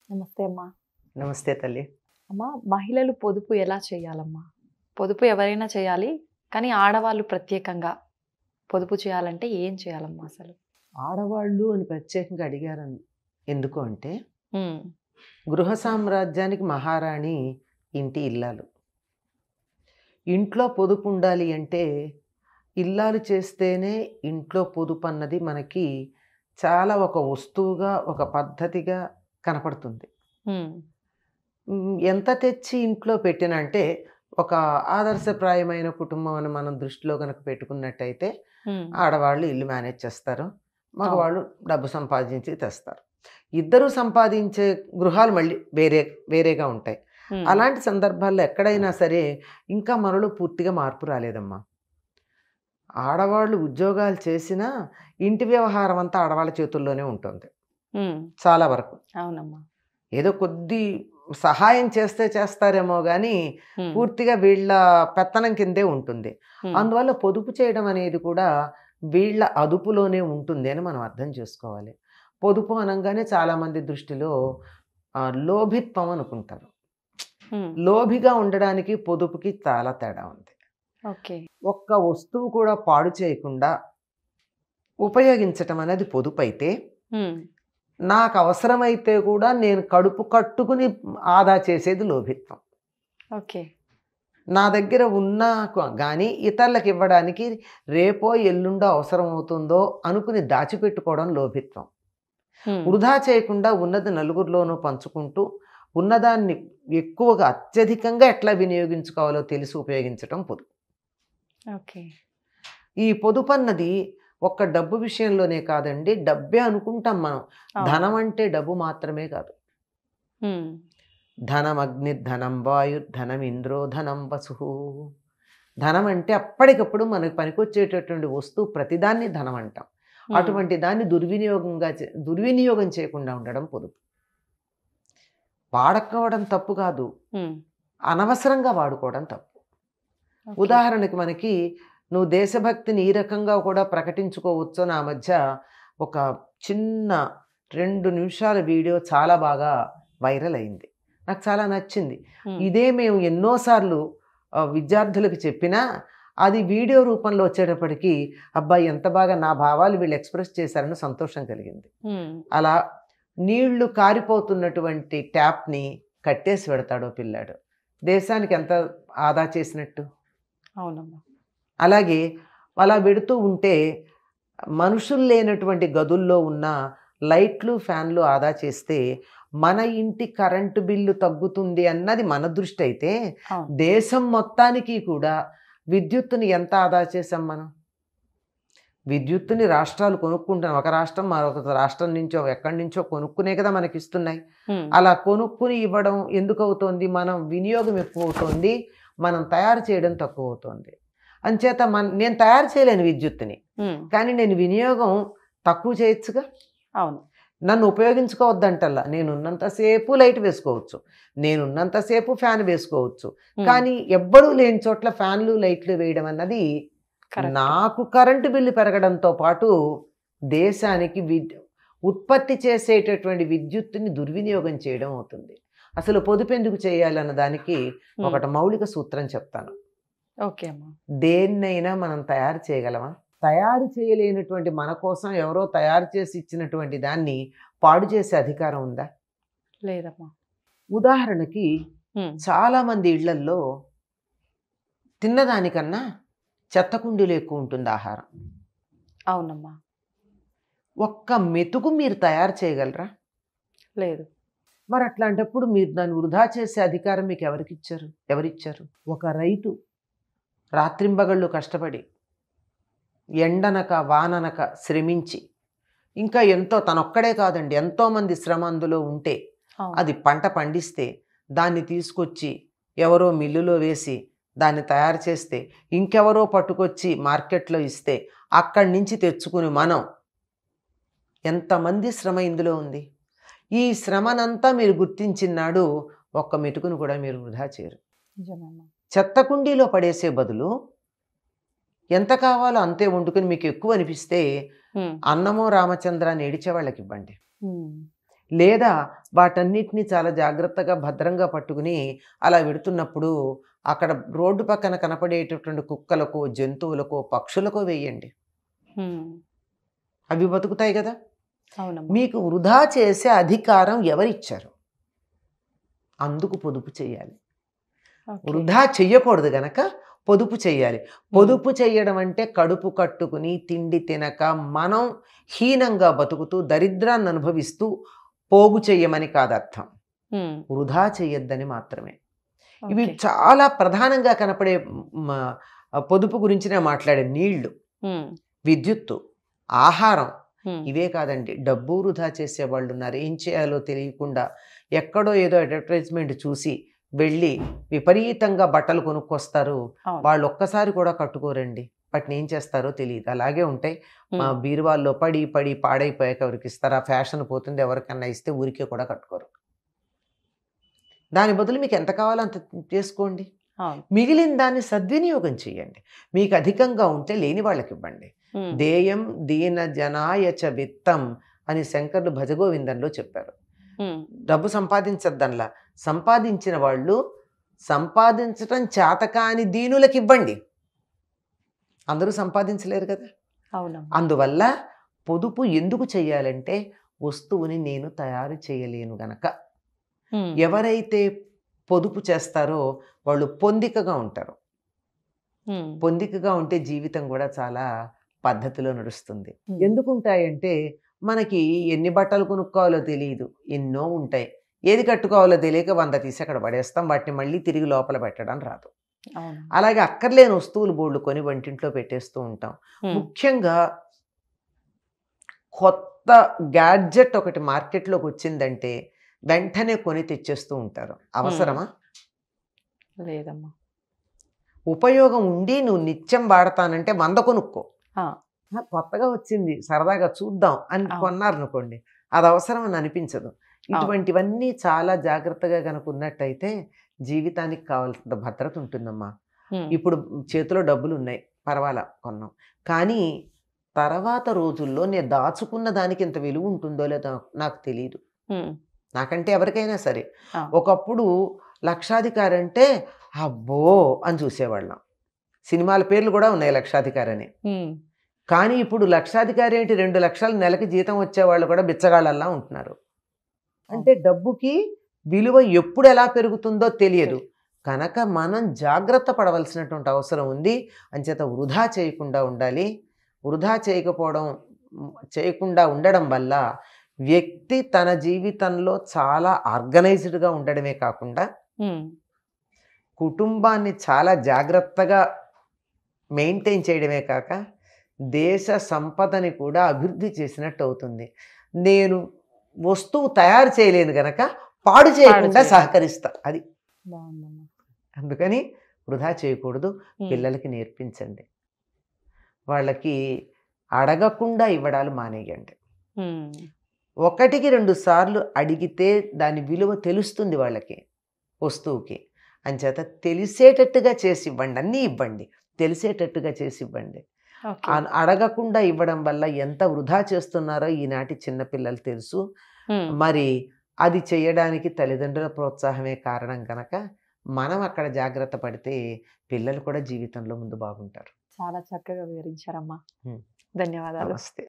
నమస్తే అమ్మా. నమస్తే తల్లి. అమ్మా, మహిళలు పొదుపు ఎలా చేయాలమ్మా? పొదుపు ఎవరైనా చేయాలి. కానీ ఆడవాళ్ళు ప్రత్యేకంగా పొదుపు చేయాలంటే ఏం చేయాలమ్మా అసలు? ఆడవాళ్ళు అని ప్రత్యేకంగా అడిగారని ఎందుకు అంటే, హ్మ్. గృహ సామ్రాజ్యానికి మహారాణి ఇంటి ఇల్లాలు. ఇంట్లో పొదుపు ఉండాలి అంటే ఇల్లాలు చేస్తేనే ఇంట్లో పొదుపు అన్నది మనకి చాలా ఒక వస్తువుగా, ఒక పద్ధతిగా కనపడుతుంది. హ్మ్. ఎంత తెచ్చి ఇంట్లో పెట్టినా అంటే ఒక ఆదర్శప్రాయమైన కుటుంబం అని మనం దృష్టిలో కనుక పెట్టుకున్నట్టయితే హ్మ్. ఆడవాళ్ళు ఇల్లు మేనేజ్ చేస్తారు, అవును. మగవాళ్ళు డబ్బు సంపాదించి తెస్తారు. ఇద్దరూ సంపాదించే గృహాలు మళ్ళీ వేరేగా ఉంటాయి. హ్మ్. అలాంటి సందర్భాల్లో ఎక్కడైనా సరే ఇంకా మనలో పూర్తిగా మార్పు రాలేదమ్మా. ఆడవాళ్ళు ఉద్యోగాలు చేసినా ఇంటి వ్యవహారం అంతా ఆడవాళ్ళ చేతుల్లోనే ఉంటుంది హ్మ్. చాలా వరకు. అవునమ్మా. ఏదో కొద్ది సహాయం చేస్తారేమో కానీ హ్మ్. పూర్తిగా వీళ్ళ పెత్తనం కిందే ఉంటుంది. హ్మ్. అందువల్ల పొదుపు చేయడం అనేది కూడా వీళ్ళ అదుపులోనే ఉంటుంది అని మనం అర్థం చేసుకోవాలి. పొదుపు అనగానే చాలామంది దృష్టిలో లోభిత్వం అనుకుంటారు. హ్మ్. లోభిగా ఉండడానికి పొదుపుకి చాలా తేడా ఉంది. ఓకే. ఒక్క వస్తువు కూడా పాడు చేయకుండా ఉపయోగించటం అనేది పొదుపు అయితే, హ్మ్. నాకు అవసరమైతే కూడా నేను కడుపు కట్టుకుని ఆదా చేసేది లోభిత్వం. ఓకే. నా దగ్గర ఉన్నా కానీ ఇతరులకు ఇవ్వడానికి రేపో ఎల్లుండో అవసరం అవుతుందో అనుకుని దాచిపెట్టుకోవడం లోభిత్వం. హ్మ్. వృధా చేయకుండా ఉన్నది నలుగురిలోనూ పంచుకుంటూ ఉన్నదాన్ని ఎక్కువగా అత్యధికంగా ఎట్లా వినియోగించుకోవాలో తెలిసి ఉపయోగించటం పొదుపు. ఓకే. ఈ పొదుపు అన్నది ఒక్క డబ్బు విషయంలోనే కాదండి, డబ్బే అనుకుంటాం మనం. అవును. ధనం అంటే డబ్బు మాత్రమే కాదు. హ్మ్. ధనం అగ్నిర్ధనం వాయుర్ధనం ఇంద్రో ధనం వసు. ధనం అంటే అప్పటికప్పుడు మనకు పనికొచ్చేటటువంటి వస్తువు ప్రతిదాన్ని ధనం అంటాం. హ్మ్. అటువంటి దాన్ని దుర్వినియోగం చేయకుండా ఉండడం పొదుపు. వాడుకోవడం తప్పు కాదు, హ్మ్. అనవసరంగా వాడుకోవడం తప్పు. ఓకే. ఉదాహరణకి మనకి నువ్వు దేశభక్తిని ఈ రకంగా కూడా ప్రకటించుకోవచ్చు. నా మధ్య ఒక చిన్న 2 నిమిషాల వీడియో చాలా బాగా వైరల్ అయింది. నాకు చాలా నచ్చింది. హ్మ్. ఇదే మేము ఎన్నోసార్లు విద్యార్థులకు చెప్పినా అది వీడియో రూపంలో వచ్చేటప్పటికి అబ్బా ఎంత బాగా నా భావాలు వీళ్ళు ఎక్స్ప్రెస్ చేశారని సంతోషం కలిగింది. హ్మ్. అలా నీళ్లు కారిపోతున్నటువంటి ట్యాప్ని కట్టేసి పెడతాడో పిల్లాడు, దేశానికి ఎంత ఆదా చేసినట్టు. అవునమ్మా. అలాగే అలా పెడుతూ ఉంటే మనుషులు లేనటువంటి గదుల్లో ఉన్న లైట్లు ఫ్యాన్లు ఆదా చేస్తే మన ఇంటి కరెంటు బిల్లు తగ్గుతుంది అన్నది మన దృష్టి అయితే, అవును. దేశం మొత్తానికి కూడా విద్యుత్తుని ఎంత ఆదా చేసాం మనం. విద్యుత్తుని రాష్ట్రాలు కొనుక్కుంటున్నాం. ఒక రాష్ట్రం మరొక రాష్ట్రం నుంచో ఎక్కడి నుంచో కొనుక్కునే కదా మనకి ఇస్తున్నాయి. హ్మ్. అలా కొనుక్కుని ఇవ్వడం ఎందుకు అవుతోంది? మనం వినియోగం ఎక్కువ అవుతోంది, మనం తయారు చేయడం తక్కువ అవుతోంది. అంచేత నేను తయారు చేయలేను విద్యుత్తుని, హ్మ్. కానీ కానీ నేను వినియోగం తక్కువ చేయొచ్చుగా. అవును. నన్ను ఉపయోగించుకోవద్దంటల్లా. నేనున్నంతసేపు లైట్ వేసుకోవచ్చు, నేనున్నంతసేపు ఫ్యాన్ వేసుకోవచ్చు. హ్మ్. కానీ ఎవ్వరూ లేని చోట్ల ఫ్యాన్లు లైట్లు వేయడం అన్నది కరెక్ట్. నాకు కరెంటు బిల్లు పెరగడంతో పాటు దేశానికి ఉత్పత్తి చేసేటటువంటి విద్యుత్తుని దుర్వినియోగం చేయడం అవుతుంది. అసలు పొదుపు ఎందుకు చేయాలన్న దానికి హ్మ్. ఒకటి మౌలిక సూత్రం చెప్తాను. ఓకే అమ్మా. దేన్నైనా మనం తయారు చేయగలమా? తయారు చేయలేనటువంటి మన కోసం ఎవరో తయారు చేసి ఇచ్చినటువంటి దాన్ని పాడు చేసే అధికారం ఉందా? లేదమ్మా. ఉదాహరణకి హ్మ్. చాలామంది ఇళ్లల్లో తిన్నదానికన్నా చెత్త కుండీలో ఎక్కువ ఉంటుంది ఆహారం. అవునమ్మా. ఒక్క మెతుకు మీరు తయారు చేయగలరా? లేదు. మరి అట్లాంటప్పుడు మీరు దాన్ని వృధా చేసే అధికారం మీకు ఎవరిచ్చారు? ఒక రైతు రాత్రింబగళ్ళు కష్టపడి ఎండనక వాననక శ్రమించి, ఇంకా ఎంతో తనొక్కడే కాదండి ఎంతోమంది శ్రమ అందులో ఉంటే అవును. అది పంట పండిస్తే దాన్ని తీసుకొచ్చి ఎవరో మిల్లులో వేసి దాన్ని తయారు చేస్తే ఇంకెవరో పట్టుకొచ్చి మార్కెట్లో ఇస్తే అక్కడి నుంచి తెచ్చుకుని మనం ఎంతమంది శ్రమ ఇందులో ఉంది. ఈ శ్రమనంతా మీరు గుర్తించినాడు ఒక్క మెతుకును కూడా మీరు వృధా చేయరు. నిజమమ్మా. చెత్త కుండీలో పడేసే బదులు ఎంత కావాలో అంతే వండుకొని మీకు ఎక్కువ అనిపిస్తే హ్మ్. అన్నమో రామచంద్రాన్ని ఏడిచే వాళ్ళకి ఇవ్వండి. హ్మ్. లేదా వాటన్నిటినీ చాలా జాగ్రత్తగా భద్రంగా పట్టుకుని అలా వెడుతున్నప్పుడు అక్కడ రోడ్డు పక్కన కనపడేటటువంటి కుక్కలకో జంతువులకో పక్షులకో వేయండి. అవి బతుకుతాయి కదా. అవునమ్మా. మీకు వృధా చేసే అధికారం ఎవరిచ్చారు? అందుకు పొదుపు చేయాలి. ఓకే. వృధా చెయ్యకూడదు గనక పొదుపు చేయాలి. పొదుపు చేయడం అంటే కడుపు కట్టుకుని తిండి తినక మనం హీనంగా బతుకుతూ దరిద్రాన్ని అనుభవిస్తూ పోగు చెయ్యమని కాదర్థం. వృధా చెయ్యొద్దని మాత్రమే. ఇవి ఓకే. చాలా ప్రధానంగా కనపడే పొదుపు గురించి నేను మాట్లాడే నీళ్లు, విద్యుత్తు, ఆహారం ఇవే కాదండి. డబ్బు వృధా చేసే వాళ్ళు ఉన్నారు. ఏం చేయాలో తెలియకుండా ఎక్కడో ఏదో అడ్వర్టైజ్మెంట్ చూసి వెళ్ళి విపరీతంగా బట్టలు కొనుక్కొస్తారు. అవును. వాళ్ళు ఒక్కసారి కూడా కట్టుకోరండి. వాటిని ఏం చేస్తారో తెలియదు, అలాగే ఉంటాయి. మా బీరువాల్లో పడి పడి పాడైపోయాక ఎవరికి ఇస్తారు? ఆ ఫ్యాషన్ పోతుంది, ఎవరికన్నా ఇస్తే ఊరికే కూడా కట్టుకోరు. దాని బదులు మీకు ఎంత కావాలో అంత చేసుకోండి. అవును. మిగిలిన దాన్ని సద్వినియోగం చేయండి. మీకు అధికంగా ఉంటే లేని వాళ్ళకి ఇవ్వండి. దేయం దీన జనాయచ విత్తం అని శంకర్లు భజగోవిందంలో చెప్పారు. డబ్బు సంపాదించద్దనలా, సంపాదించిన వాళ్ళు సంపాదించటం చేతకాని దీనులకు ఇవ్వండి. అందరూ సంపాదించలేరు కదా. అవునమ్మా. అందువల్ల పొదుపు ఎందుకు చేయాలంటే వస్తువుని నేను తయారు చేయలేను గనక. ఎవరైతే పొదుపు చేస్తారో వాళ్ళు పొందికగా ఉంటారు. పొందికగా ఉంటే జీవితం కూడా చాలా పద్ధతిలో నడుస్తుంది. ఎందుకు ఉంటాయంటే మనకి ఎన్ని బట్టలు కొనుక్కోవాలో తెలియదు, ఎన్నో ఉంటాయి. ఏది కట్టుకోవాలో తెలియక 100 తీసి అక్కడ పడేస్తాం. వాటిని మళ్ళీ తిరిగి లోపల పెట్టడం రాదు. అవును. అలాగే అక్కర్లేని వస్తువులు బోర్డు కొని వంటింట్లో పెట్టేస్తూ ఉంటాం. ముఖ్యంగా కొత్త గ్యాడ్జెట్ ఒకటి మార్కెట్లోకి వచ్చిందంటే వెంటనే కొని తెచ్చేస్తూ ఉంటారు. అవసరమా? లేదమ్మా. ఉపయోగం ఉండి నువ్వు నిత్యం వాడతానంటే 100 కొనుక్కో. కొత్తగా వచ్చింది సరదాగా చూద్దాం అని కొన్నారనుకోండి, అది అవసరం అని అనిపించదు. ఇటువంటివన్నీ చాలా జాగ్రత్తగా కనుక ఉన్నట్టయితే జీవితానికి కావాల్సిన భద్రత ఉంటుందమ్మా. ఇప్పుడు చేతిలో డబ్బులు ఉన్నాయి, పర్వాలా కొన్నాం. కానీ తర్వాత రోజుల్లో నేను దాచుకున్న దానికి ఇంత విలువ ఉంటుందో లేదో నాకు తెలియదు. నాకంటే ఎవరికైనా సరే ఒకప్పుడు లక్షాధికారి అంటే అబ్బో అని చూసేవాళ్ళం. సినిమాల పేర్లు కూడా ఉన్నాయి లక్షాధికారి అని. కానీ ఇప్పుడు లక్షాధికారి ఏంటి, 2 లక్షల నెలకి జీతం వచ్చేవాళ్ళు కూడా బిచ్చగాళ్ళల్లా ఉంటున్నారు. అంటే డబ్బుకి విలువ ఎప్పుడు ఎలా పెరుగుతుందో తెలియదు కనుక మనం జాగ్రత్త పడవలసినటువంటి అవసరం ఉంది. అంచేత వృధా చేయకుండా ఉండాలి. వృధా చేయకుండా ఉండడం వల్ల వ్యక్తి తన జీవితంలో చాలా ఆర్గనైజ్డ్గా ఉండడమే కాకుండా కుటుంబాన్ని చాలా జాగ్రత్తగా మెయింటైన్ చేయడమే కాక దేశ సంపదని కూడా అభివృద్ధి చేసినట్టు అవుతుంది. నేను వస్తువు తయారు చేయలేను గనక పాడు చేయకుండా సహకరిస్తా. అది అందుకని వృధా చేయకూడదు. పిల్లలకి నేర్పించండి. వాళ్ళకి అడగకుండా ఇవ్వడాలు మానేయండి. 1-2 సార్లు అడిగితే దాని విలువ తెలుస్తుంది వాళ్ళకి, వస్తువుకి. అంచేత తెలిసేటట్టుగా చేసి ఇవ్వండి. అన్నీ ఇవ్వండి, తెలిసేటట్టుగా చేసి ఇవ్వండి. అడగకుండా ఇవ్వడం వల్ల ఎంత వృధా చేస్తున్నారో ఈనాటి చిన్నపిల్లలు తెలుసు. మరి అది చేయడానికి తల్లిదండ్రుల ప్రోత్సాహమే కారణం కనుక మనం అక్కడ జాగ్రత్త పడితే పిల్లలు కూడా జీవితంలో ముందు బాగుంటారు. చాలా చక్కగా వివరించారమ్మా. ధన్యవాదాలు. నమస్తే.